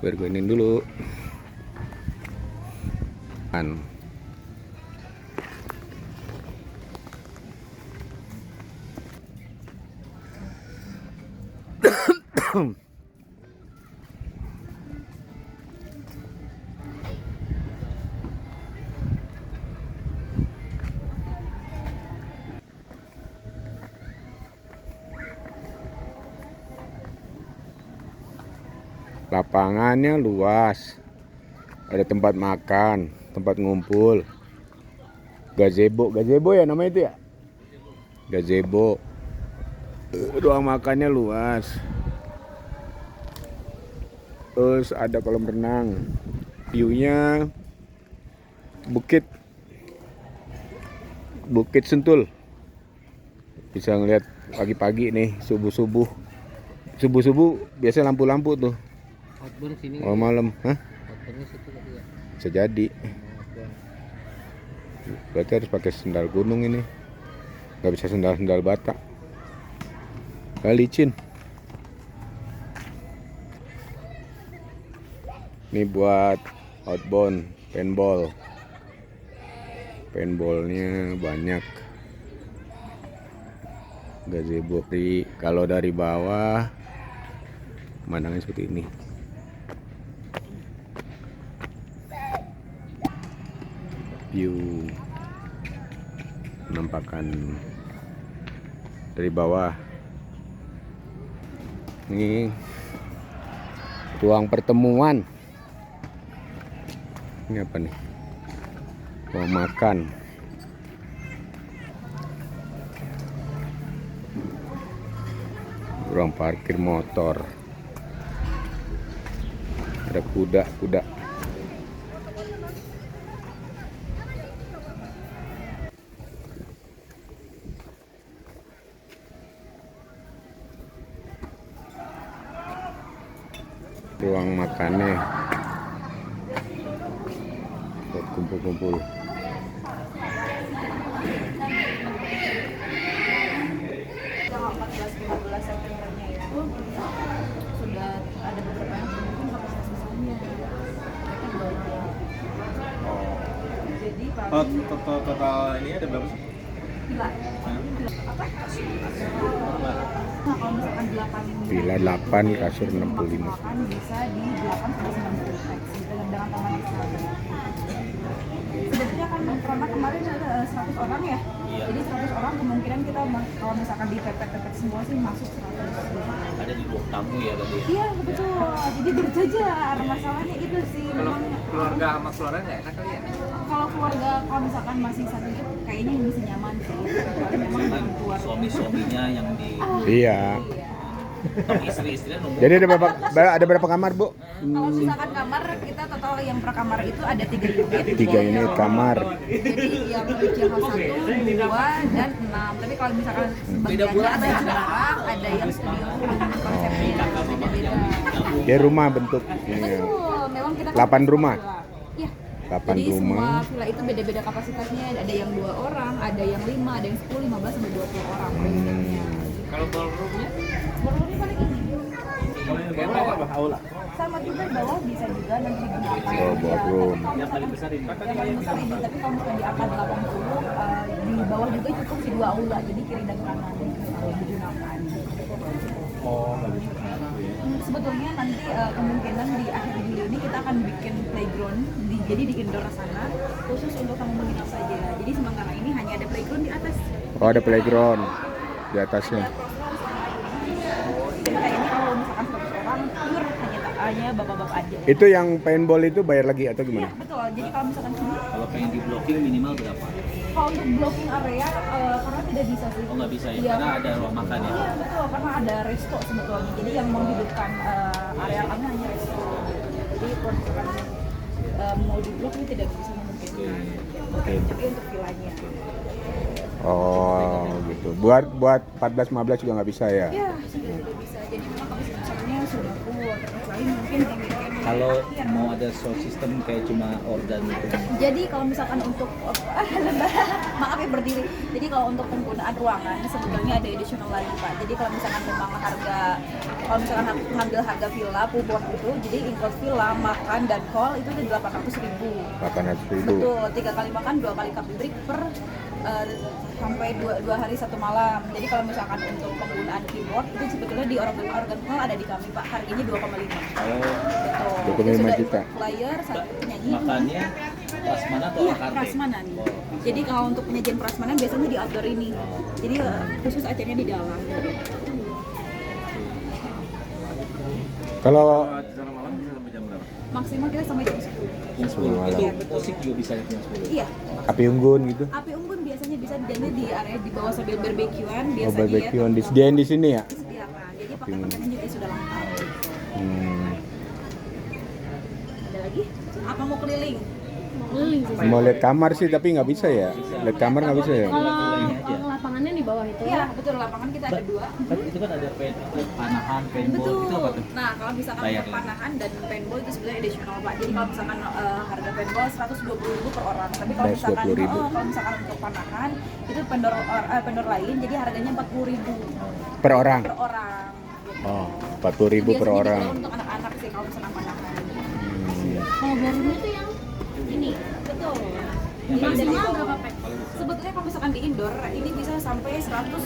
Biar gue ini dulu. Lapangannya luas, ada tempat makan, tempat ngumpul, gazebo ya namanya itu ya, gazebo. Ruang makannya luas, terus ada kolam renang, view-nya bukit Sentul, bisa ngeliat pagi-pagi nih, subuh biasa lampu-lampu tuh. Outbound sini. Malam, hah? Outboundnya situ tadi ya. Bisa jadi. Berarti harus pakai sendal gunung ini. Nggak bisa sendal bata. Nggak licin. Ini buat outbound, paintball. Paintballnya banyak. Gazebo free. Kalau dari bawah, pemandangannya seperti ini. View penampakan dari bawah. Ini ruang pertemuan. Ini apa nih? Ruang makan. Ruang parkir motor. Ada kuda. Ruang makannya buat kumpul-kumpul. Tanggal 14-15 Septembernya itu sudah ada beberapa yang mungkin kapasitasnya. Jadi Total ini ada berapa sih? gila. Apa? Nah, kalau misalkan 8 Villa 8, kasur 65. makan bisa di 8 sampai 90 pax dengan kamar istirahat. Sebenarnya kan karena kemarin ada 100 orang ya. Iya. Jadi 100 orang kemungkinan kita kalau misalkan dipepet-pepet semua sih masuk 100. Ada di ruang tamu ya tadi. Iya betul. Jadi berjajar. Masalahnya itu sih. Kalau Memang keluarga sama keluarga nggak enak kali ya? kalau keluarga kalau misalkan masih satu itu kayaknya bisa nyaman sih. Tapi memang dengan keluarga. Suami-suaminya yang di Iya. istri-istrinya nunggu. Jadi ada berapa kamar, Bu? Kalau misalkan kamar kita total yang per kamar itu ada 3 unit. 3 unit kamar. Jadi yang kecil 1, 2, dan 6. Tapi kalau misalkan sebagiannya ada yang barang, ada yang studio konsepnya beda-beda. Ya rumah bentuk ini. Betul, memang kita 8 rumah. Iya. 8 Jadi rumah. semua villa itu beda-beda kapasitasnya. Ada yang 2 orang, ada yang 5, ada yang 10, 15 sampai 20 orang. Kalau ballroomnya? Ballroomnya paling ini. Kayak apa? Aula. Sama juga di bawah bisa juga nanti digunakan. Oh, ballroom. Yang paling besar ini. Yang paling besar ini, tapi kalau misalkan di atas 80, di bawah juga cukup sih 2 aula, jadi kiri dan kanan kalau digunakan. Oh, nggak bisa. Sebetulnya nanti kemungkinan di akhir Juli ini kita akan bikin playground, jadi di indoor sana khusus untuk tamu menginap saja. Jadi sementara ini hanya ada playground di atas. Oh, ada playground di atasnya. Kayaknya kalau misalkan 100 orang pure hanya bapak-bapak aja. Itu yang paintball itu bayar lagi atau Iya gimana? betul. Jadi kalau misalkan sini, Kalau pengen di blocking minimal berapa? kalau untuk blocking area karena tidak bisa sih. Oh nggak bisa ya? Iya, Karena ada ruang makan ya? Iya betul, karena ada resto sebetulnya. Jadi yang menghidupkan area kami hanya resto. Jadi kalau misalkan mau di blok ini tidak bisa memungkinkan. Oke. Jadi untuk villanya. Oh, gitu. Buat 14-15 juga nggak bisa ya? Ya sudah tidak bisa. Jadi memang kapasitasnya sudah full. Kecuali mungkin di weekend Kalau mau ada sound system kayak cuma organ gitu. Jadi kalau misalkan untuk maaf ya berdiri. Jadi kalau untuk penggunaan ruangan sebetulnya ada additional lagi Pak. Jadi kalau misalkan memang kalau misalkan ambil harga villa full board itu, jadi include villa, makan dan hall itu udah 800.000. 800.000. Betul, 3 kali makan, 2 kali coffee break per sampai 2 hari 1 malam. Jadi kalau misalkan untuk penggunaan keyboard itu sebetulnya di organ hall ada di kami Pak, harganya 2,5. Oh, Betul. 2,5 Itu sudah juta. include player, satu penyanyi. makannya prasmanan atau Iya, akarte? prasmanan. Jadi kalau untuk penyajian prasmanan biasanya di outdoor ini. Jadi khusus acaranya di dalam. Kalau Maksimal kita sampai jam 10. Jam 10. Malam. Itu musik juga bisa jam 10. Iya. api unggun gitu. Api unggun biasanya bisa jadi di area di bawah sambil barbekyuan biasanya. Oh, barbekyuan disediain di sini ya? Disediakan. Jadi Api unggun. pakai-pakaiannya juga sudah lengkap. Ada lagi? Apa mau keliling? Keliling sih. Mau lihat kamar sih tapi nggak bisa ya. Lihat kamar nggak bisa ya. Kalau Villanya aja. lapangannya di bawah itu. Iya, betul. Lapangan kita ada 2. Kan itu kan ada panahan, paintball, Betul. itu apa tuh? Nah, kalau misalkan Bayar untuk panahan dan paintball itu sebenarnya additional Pak. Jadi kalau misalkan harga paintball 120.000 per orang. Tapi kalau misalkan 120.000. kalau misalkan untuk panahan itu vendor lain jadi harganya 40.000 Per orang. per orang. Oh, 40.000 per Biasanya orang. juga untuk anak-anak sih kalau misalkan panahan. Kalau barunya tuh yang ini. Betul. Yang Jadi maksimal dari berapa pack? sebetulnya kalau misalkan di indoor ini bisa sampai 105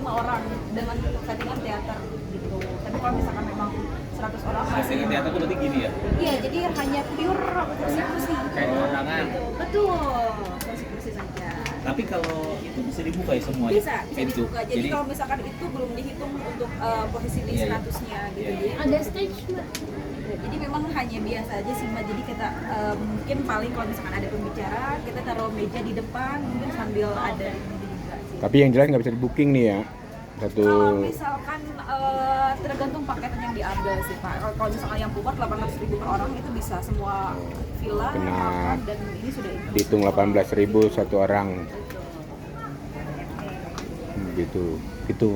orang dengan settingan teater gitu. Tapi kalau misalkan memang 100 orang Hasilnya masih ternyata tuh berarti gini ya? iya, jadi hanya pure kursi-kursi. Kayak kondangan. Betul, kursi-kursi saja. Tapi kalau itu bisa dibuka ya semua Bisa pintu. dibuka. Jadi kalau misalkan itu belum dihitung untuk posisi di Iya, iya. 100-nya gitu. Iya. Jadi Ada stage Mbak. jadi memang hanya biasa aja sih Mbak. Jadi kita mungkin paling kalau misalkan ada pembicara kita taruh meja di depan mungkin sambil ada ini juga sih. Tapi yang jelas nggak bisa di booking nih ya. Satu. Kalau misalkan tergantung paket yang diambil sih Pak. Kalau misalkan yang pukul 800.000 per orang itu bisa semua villa, Kena. makan dan ini sudah include. Dihitung 18.000 satu orang. Gitu. Itu.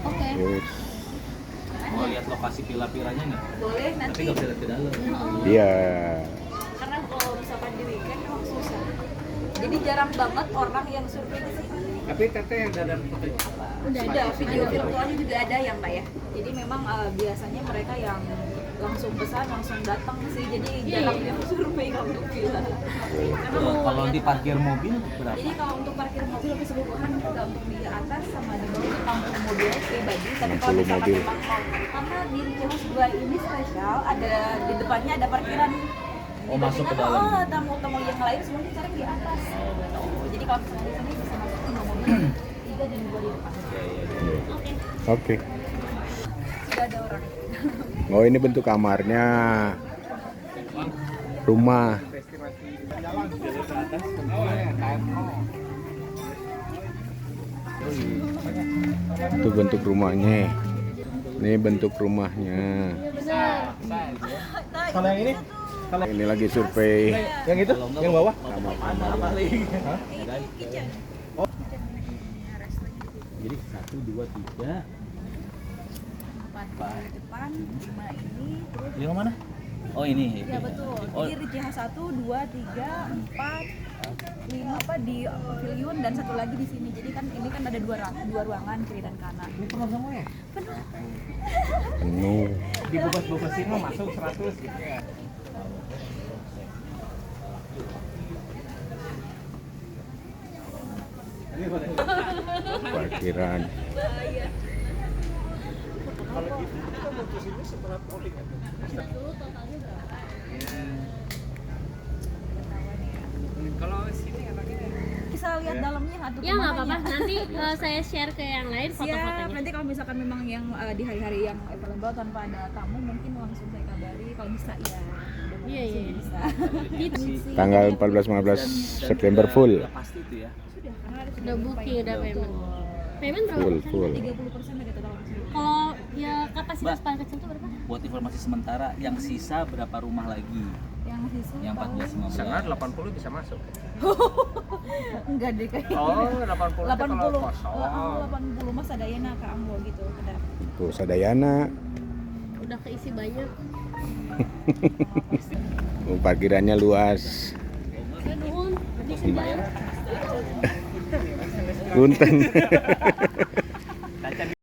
Oke. Terus Mau lihat lokasi villa-villanya nggak? Boleh Tapi nanti. nggak bisa lihat ke dalam. dia Karena kalau misalkan di weekend memang susah. Jadi jarang banget orang yang survei ke sini. Tapi teteh yang dalam fotonya. Sudah video virtualnya juga ada ya Mbak ya. Jadi memang biasanya mereka yang langsung pesan langsung datang sih. Jadi jarang yang survei kalau untuk villa. Karena mau Kalau lihat di parkir mobil berapa? Jadi kalau untuk parkir mobil keseluruhan kita untuk di atas sama di bawah itu 60 mobil pribadi. Tapi kalau 60 misalkan mobil. memang mau, karena di Cilos 2 ini spesial, ada di depannya ada parkiran. Oh, masuk ke dalam. Oh, tamu-tamu yang lain semuanya sekarang di atas. Jadi kalau misalnya di sini bisa masuk 5 mobil, 3 dan 2 di depan. oke. Sudah ada orang. Oh, ini bentuk kamarnya. Rumah. Itu bentuk rumahnya. Ini bentuk rumahnya. Kalau yang ini? Ini lagi survei. Yang itu? Yang bawah? Kitchen. Jadi 1, 2, 3. 4 di depan, 5 ini, terus Yang mana? Oh ini. ya betul. Oh, Jadi Rijah 1, 2, 3, 4, 5 apa di pavilion dan satu lagi di sini. Jadi kan ini kan ada dua ruangan kiri dan kanan. Ini penuh semua ya? Penuh. Dibebas-bebasin mah masuk 100 gitu ya. Parkiran. Kalau sini enaknya Bisa lihat dalamnya atau Ya nggak apa-apa. Nanti saya share ke yang lain Siap. foto-fotonya. Nanti kalau misalkan memang yang di hari-hari yang available tanpa ada tamu mungkin langsung saya kabari kalau bisa ya. Iya, iya, iya. Bisa. Tanggal 14-15 September full. Udah pasti itu ya. Sudah karena ada Udah booking, udah payment. Payment berapa Full, persen? full. 30% dari total langsung. Kalau ya kapasitas Mbak. paling kecil tuh berapa? Buat informasi sementara, yang sisa berapa rumah lagi? Yang sisa Yang tahu. 14, 15. sangat 80 bisa masuk. Enggak deh kayaknya. Oh, 80 itu kalau 80. kosong. 80 mas ada yana ke Ambo gitu. Ada. Tuh Sadayana. udah keisi banyak. Oh, parkirannya luas. Nuhun, diisi banyak. Punten.